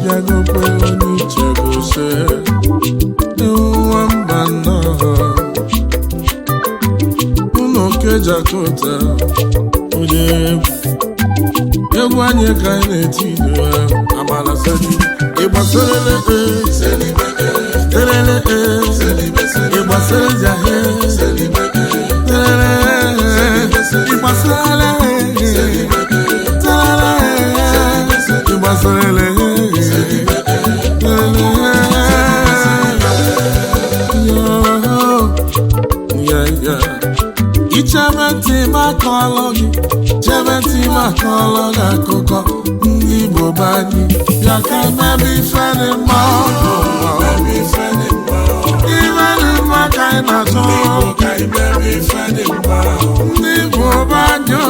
bịagokwe onye ichegose nwamba nnọọ ụlọ nke Jakota onye egwu anyị ka anyị na-eti ido amala seli ịgbasarele terele ịgbasara jahe ịgbasarele ịgbasarele ichebe ntị maka ọlụ gị chebe ntị maka ọlụ gị akụkọ ndị Igbo be anyị bịa ka emebe ife dị mma ife dị mma ka anyị na-achọ ndị Igbo be anyị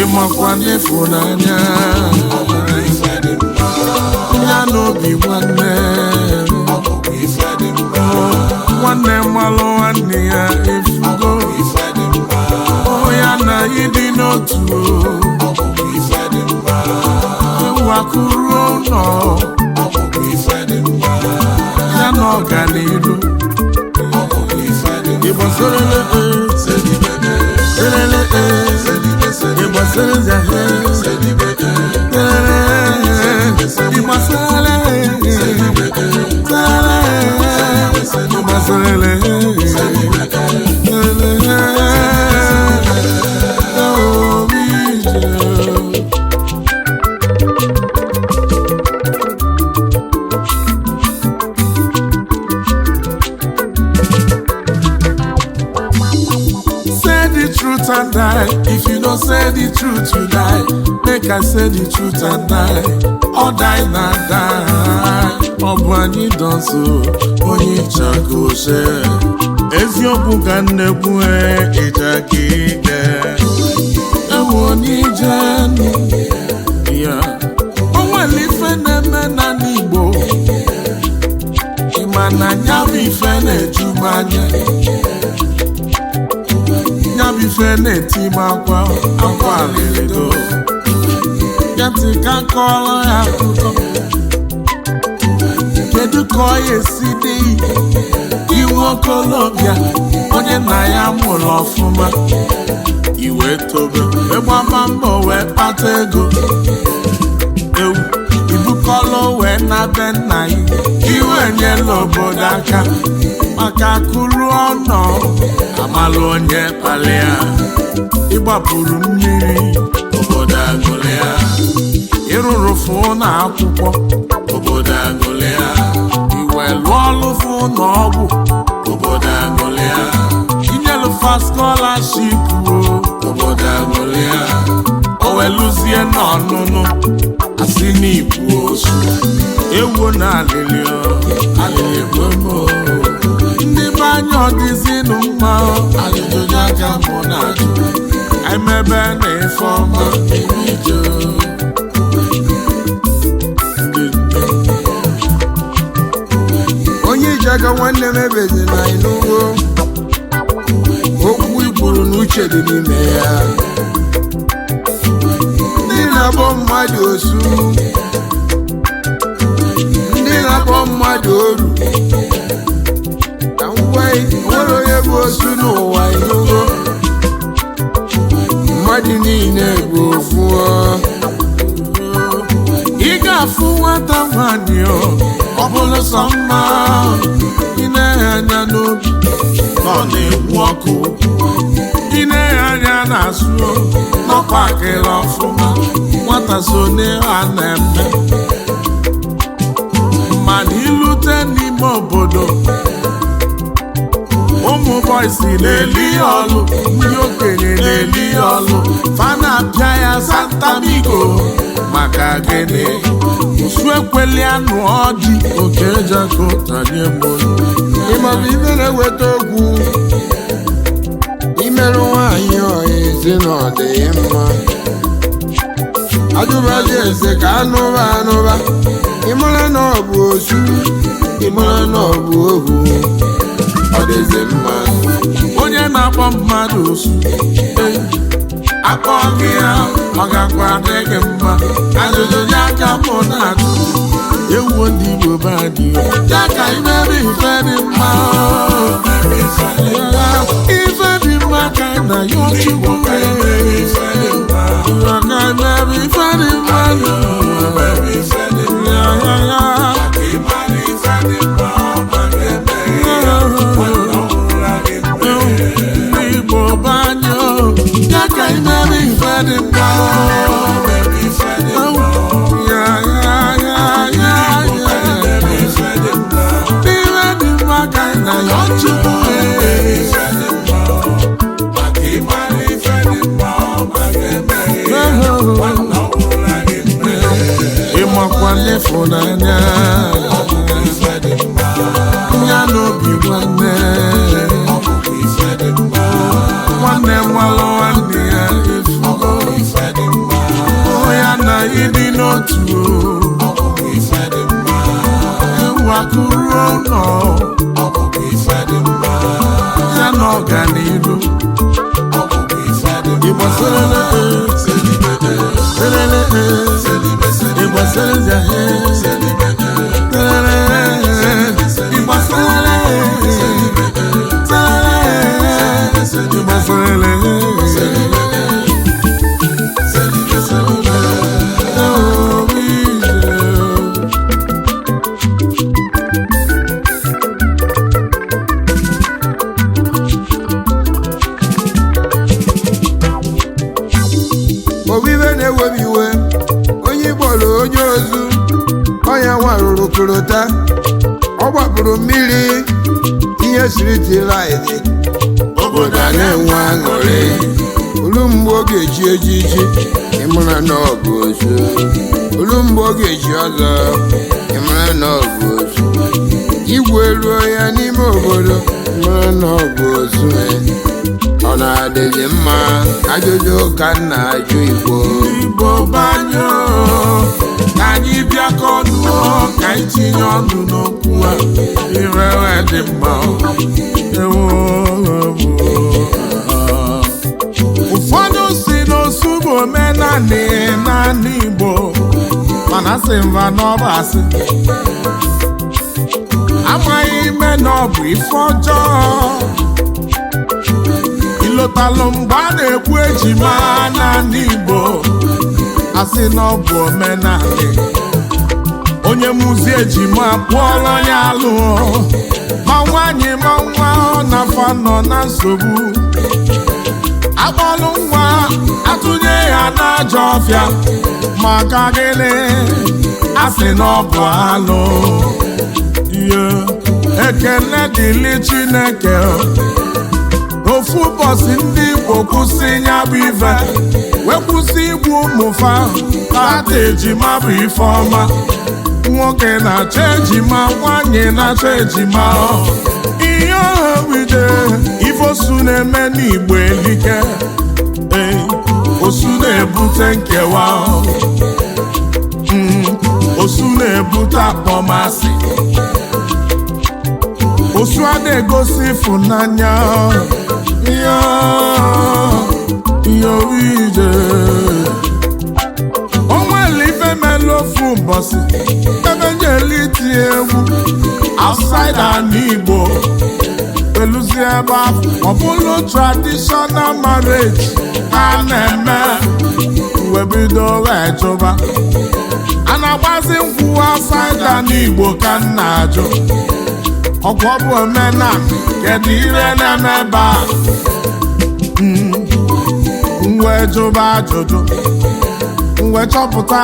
ịmakwa n'efu n'anya ya n'obi nwanne mmalụ nwanne ya efugo ya na ịdị n'otu ewu akụrụ ụlọ ya na ọganiru ịgbasarele ịgbasara zahe and die. If you don't say the truth, you die. Make I say the truth and die. Or die not die. Obu Anyidons onye Jakota. Eziokwu ka nnekwu ịja ka ike. Ewu onye ije ya. O nwere ife na-eme na n'Igbo. Ịma na nya bụ ife na-eju m anya. Ife na-eti m akwa alịrịdo ya ntị ka kọrọ ya akụkọ kedu ka ọ ga-esi dị iwe okolobịa onye nna ya mụrụ ọfụma iwe tobe ịgbama mbọ wee kpata ego ewu ibukọlụ wee na be nna ya iwe nyela obodo aka maka akụrụ ọnọ amalụ onye kpalịa ịgbapụrụ mmiri obodo agụlịa ịrụrụ fụ na akwụkwọ obodo agụlịa iwe lụọ ọlụ fụ na ọgwụ obodo agụlịa inyelufa scholarship obodo agụlịa oweluzie n'ọnụnụ asị n'Igbo osu ewu na alịlị gbemo ndị be anya ọdịzinụ mma ajụjụ aka mụ na-ajụ emebe na ife ọma ije onye ije aka nwanne m ebezi na ịnụgo okwu ikwuru n'uche dị n'ime ya ndị na-akpọ mmadụ osu ndị na-akpọ mmadụ oru nwere onye bụ osu n'ụwa ịnụgo mmadụ niile bụ ofu ị ga-afụ nwata nwanyị ọ bụrụ sọ mma ị na-enye anya n'obi ọ na-ekwu ọkụ ị na-enye anya n'azụ n'ọkwa akịrị ọfụma nwata so n'ihe a na-eme mana ilute n'ime obodo ụmụ bọysi na-eli ọlụ ndị okenye na-eli ọlụ fa na-apịa ya santamigo maka gịnị osu ekweli anụ ọdị oke Jakota nye mbolu ịmabụ ibe na-eweta okwu imerụ nwaanyị ọha ezi na ọ dị mma ajụbazi eze ka anụba ịmara na ọ bụ osu ịmara na ọ bụ ohu ọ dịzi mma onye na-akpọ mmadụ osu akpọ gị ya ọ gakwa adịghị mma ajụjụ ya ka mụ na-ajụ ewu ndị Igbo be anyị ya ka imere ife dị mma ife dị mma ka na ya Chukwu ịmakwalefunanya ya n'obi nwanne nwalụ nwanne ya efugo ya na ịdị n'otu ewu akụrụ ụlọ ya na ọganihu ịgbasarala obibe na-ewebi iwe onye gbọrọ onye ozu ọnya nwarụrụ korota ọ gbapụrụ mmiri ihe siri tilaidi obodo a na-enwe aṅụrị olu mgbe ọ ga-eji ejiji ịmara na ọ bụ ozu olu mgbe ọ ga-eji ọzọ ịmara na ọ bụ ozu igwe ruo ya n'ime obodo ịmara na ọ bụ ozu ọ na-adịghị mma ajụjụ ka m na-ajụ Igbo banyo ka anyị bịakọ ọnụ ka anyị tinye ọnụ n'okwu a irewe dị mma ụfọdụ si n'osu bụ omenanị naanị Igbo mana sị mba n'ọba asị amaghị ime na ọ bụ ife ọjọọ ịlọtalụ mgbe a na-ekwu ejima n'ala Igbo asị na ọ bụ omenanị onye mụzi ejima pụọla onye alụ ma nwaanyị ma nwa ọ na-afọ nọ na nsogbu akpọlụ nwa atụnye ya n'ajọ ọfịa maka gịnị asị na ọ bụ alụ ekele dịlị Chineke ofu ụbọchị ndị Igbo kwụsị ya bụ ife wee kwụsị igbu ụmụfa ata ejima bụ ife ọma nwoke na-achọ ejima nwanyị na-achọ ejima ihe ọha wide ife osu na-eme n'Igbo elike osu na-ebute nkewa osu na-ebute akpọmasị osu a na-egosi ịfụnanya ije onwere ife mere ofu ụbọchị ebe njeliti egwu outside ala Igbo eluzi ebe ahụ ọ bụrụ traditional marriage ha na-eme wee bido wee jụba a na-agbazi nkwụ outside ala Igbo ka m na-ajụ ọgwọ bụ omenala kedu ire na-eme ebe a wee jụba ajụjụ wee chọpụta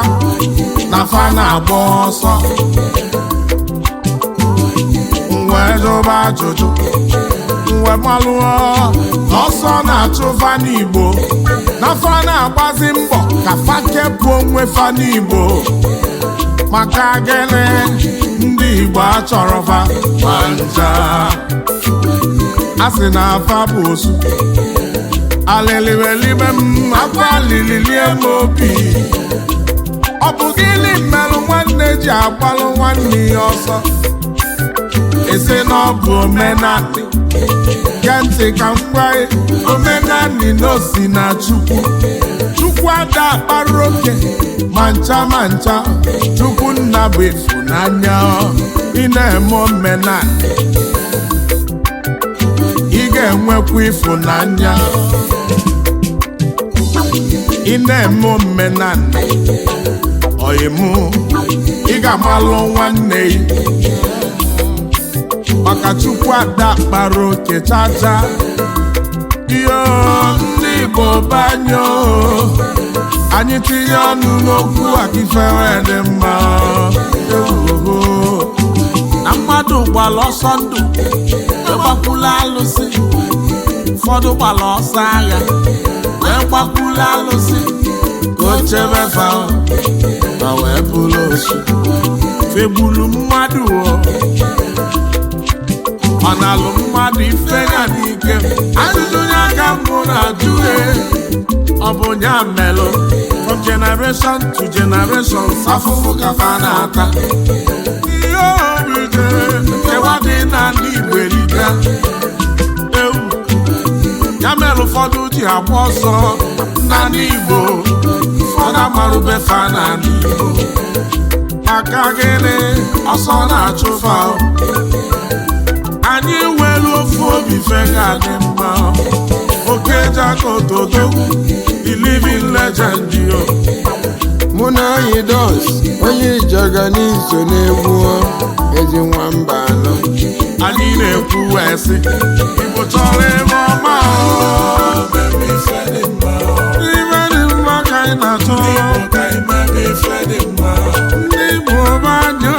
na fa na-agba ọsọ wee jụba ajụjụ wee malụọ n'ọsọ na-achụ fa n'Igbo na fa na-agbazi mbọ ka fa kepụ onwe fa n'Igbo maka gịnị ndị Igbo achọrọ fa ma ncha a sị na afa bụ osu alịlịwelibe m akwa alịlịlie m obi ọ bụ gịnị mmerụ nwanne ji agbalụ nwanne ya ọsọ esi na ọ bụ omenanị gee ntị ka m gwa gị omenanị na o si na Chukwu ada akpara oke ma ncha ma ncha Chukwu nna bụ ịfụnanya ị na-eme omenanị ị ga-enwekwa ịfụnanya ị na-eme omenanị ọyịmụ ị ga-amalụ nwanne gị maka Chukwu ada kpara oke chacha iyo ndị Igbo banyo anyị tinye ọnụ n'okwu akifere dị mma na mmadụ gbara ọsọ ndụ gbakwula alụsị ụfọdụ gbara ọsọ agha wee gbakwula alụsị ka o chebe fa ma wee bụrụ osu fegbulu mmadụ ọ na-alụ mmadụ ifega n'ike ajụjụ onye aka mbụ na-ajụ ọ bụ nya melụ from generation to generation afụfụ ka fa na-ata ihe obi jere nkewa dị na ndị Igbo erika ewu ya mere ụfọdụ ji agba ọsọ na ndị Igbo ụfọdụ amarụbe fa na ndị Igbo maka gịnị ọsọ na-achụ fa anyị nwere ofu obi fega dị mma oke Jakota odogwu the living legend yo mụ na Anyidons onye Ijaga n'iso na-egwu ezi nwamba anọ anyị na-ekwu wee sị Igbo chọrọ ebe ọma ife dị mma ka anyị na-achọ ndị Igbo banyo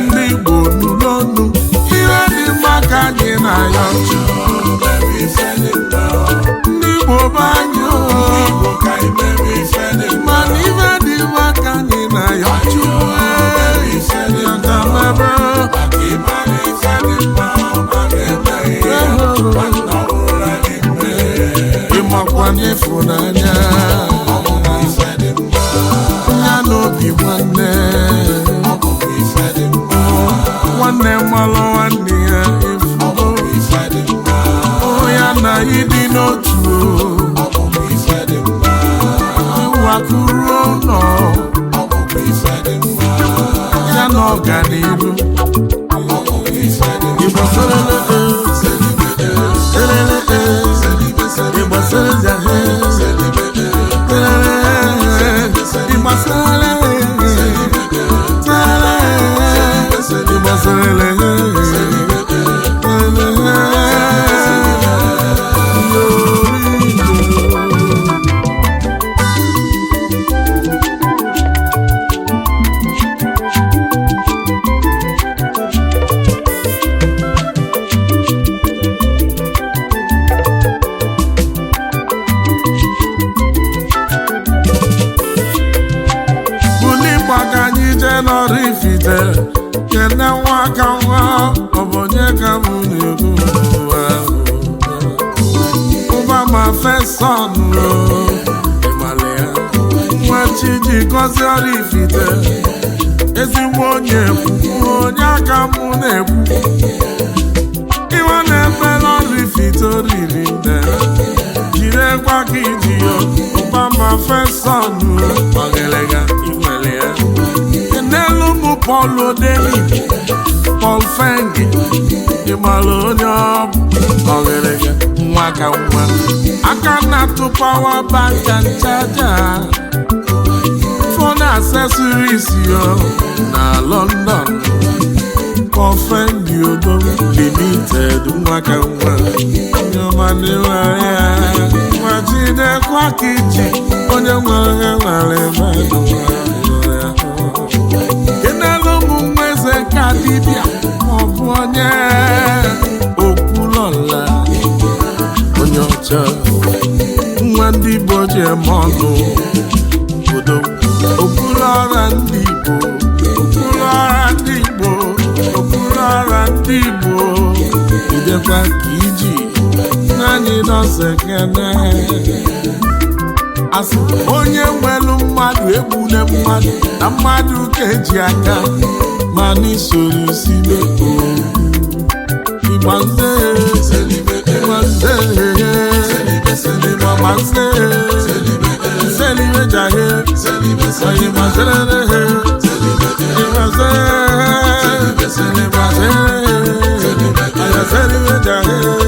ndị Igbo nụ n'ọnụ ihe dị mma ka anyị na-ayọ ndị Igbo banyo mana ife dị mma ka anyị na-ayọ ịmakwa n'ịfụnanya ya n'obi nwanne mmalụ nwanne ya efugo ya na ịdị n'otu ịwakuru ụlọ ya na ọganihu Igbo Ifite kene nwa ka nwa ọ bụ onye ka m na-ekwu ụba ma feson nwa chi ji gọzie ọrụ Ifite ezigbo onye ekwu onye aka m na-ekwu iwe na-emela ọrụ Ifite oriri nne jiri ekwa ka iji ya ụba ma feson ọgịlịga inwere ya n'elu mụ Paul Odeni Paul Fengi ịmalụ onye ọbụ ọgịrịga nwa ka nwa aka na-atụ pawa banka nchaja phone accessories yo na London friend you go limited nwaka nwa nyomani nwere nwachide kwa kiji onye nwere mmadụ kenelu m nweze ka dibịa maọbụ onye okwulọla onye ọcha nwa ndị Igbo ji eme ọnụ obodo okwulọra ndị Igbo okwulọra ndị Igbo okwulọra ndị Igbo idekwa ka iji naanị nọsekene asị onye nwelu mmadụ egbune mmadụ na mmadụ ka eji aka ma n'isoro sibe Igbanze Igbanze Igbanze Selibe jahe Igbanze Igbanze Selibe jahe